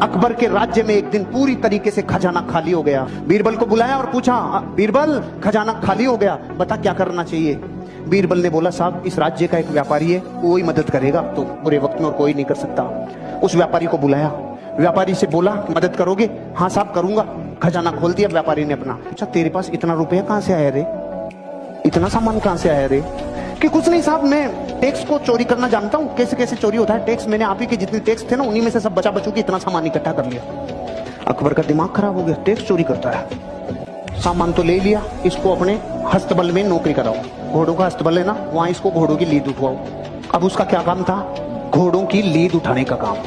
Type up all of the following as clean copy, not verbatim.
अकबर के राज्य में एक दिन पूरी तरीके से खजाना खाली हो गया। बीरबल को बुलाया और पूछा, बीरबल खजाना खाली हो गया, बता क्या करना चाहिए। बीरबल ने बोला, साहब इस राज्य का एक व्यापारी है, वो ही मदद करेगा, तो बुरे वक्त में और कोई नहीं कर सकता। उस व्यापारी को बुलाया, व्यापारी से बोला, मदद करोगे? हाँ साहब करूंगा। खजाना खोल दिया व्यापारी ने अपना। अच्छा तेरे पास इतना रुपया कहां से आया रे, इतना सामान कहां से आया रे? कि कुछ नहीं साहब, मैं टैक्स को चोरी करना जानता हूँ, कैसे कैसे चोरी होता है टैक्स। मैंने आप ही के जितने टैक्स थे ना, उन्हीं में से सब बचा बचू के इतना सामान इकट्ठा कर लिया। अकबर का दिमाग खराब हो गया, टैक्स चोरी करता है। सामान तो ले लिया, इसको अपने हस्तबल में नौकरी कराओ। घोड़ों का हस्तबल है ना, वहां इसको घोड़ों की लीद उठवाओ। अब उसका क्या काम था? घोड़ों की लीद उठाने का काम।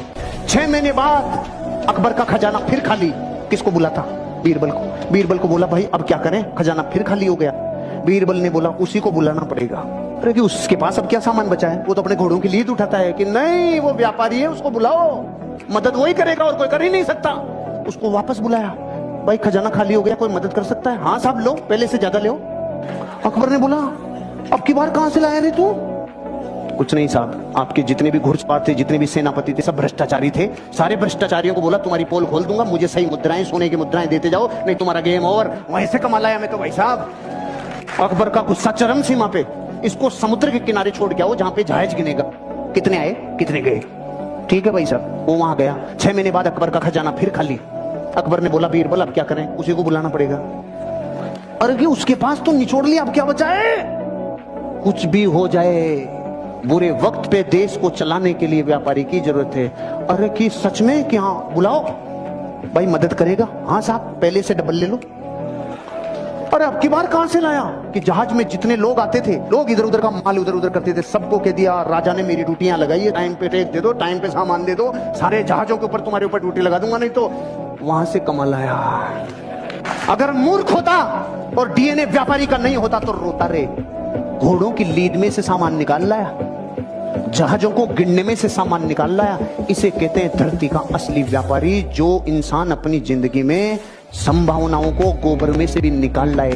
6 महीने बाद अकबर का खजाना फिर खाली। किसको बुलाता? बीरबल को। बीरबल को बोला, भाई अब क्या करें, खजाना फिर खाली हो गया। बीरबल ने बोला, उसी को बुलाना पड़ेगा। अरे कि उसके पास अब क्या सामान बचा है, वो तो अपने घोड़ों की लीद उठाता है। कि नहीं, वो व्यापारी है, उसको बुलाओ, मदद वही करेगा और कोई कर ही नहीं सकता। उसको वापस बुलाया, भाई खजाना खाली हो गया, कोई मदद कर सकता है? हाँ साहब लो, पहले से ज्यादा लो। अकबर ने बोला, अब की बार कहां से लाया रे तू? कुछ नहीं साहब, आपके जितने भी घुड़सवार थे, जितने भी सेनापति थे, सब भ्रष्टाचारी थे। सारे भ्रष्टाचारियों को बोला, तुम्हारी पोल खोल दूंगा, मुझे सही मुद्राएं, सोने की मुद्राएं देते जाओ, नहीं तुम्हारा गेम ओवर। वैसे कमा लाया मैं तो भाई साहब। अकबर का गुस्सा चरम सीमा पे। इसको समुद्र के किनारे छोड़ के आओ, जहां पे जहाज गिनेगा, कितने आए कितने गए। ठीक है भाई साहब, वो वहां गया। 6 महीने बाद अकबर का खजाना फिर खाली। अकबर ने बोला, बीरबल अब क्या करें? उसी को बुलाना पड़ेगा। अरे कि उसके पास तो निचोड़ लिया, अब क्या बचा है? कुछ भी हो जाए, बुरे वक्त पे देश को चलाने के लिए व्यापारी की जरूरत है। अरे कि सच में? कि हाँ बुलाओ, भाई मदद करेगा। हाँ साहब पहले से डबल ले लो। अरे अब की बार कहां से लाया? कि जहाज में जितने लोग आते थे, लोग इधर उधर का माल उधर उधर करते थे, सबको कह दिया, राजा ने मेरी ड्यूटियां लगाई है, टाइम पे टैक्स दे दो, टाइम पे सामान दे दो, सारे जहाजों के ऊपर तुम्हारे ऊपर ड्यूटी लगा दूंगा, नहीं तो। वहां से कमा लाया। अगर मूर्ख होता और डीएनए व्यापारी का नहीं होता तो रोता रे। घोड़ों की लीद में से सामान निकाल लाया, जहाजों को गिनने में से सामान निकाल लाया। इसे कहते हैं धरती का असली व्यापारी, जो इंसान अपनी जिंदगी में संभावनाओं को गोबर में से भी निकाल लाए।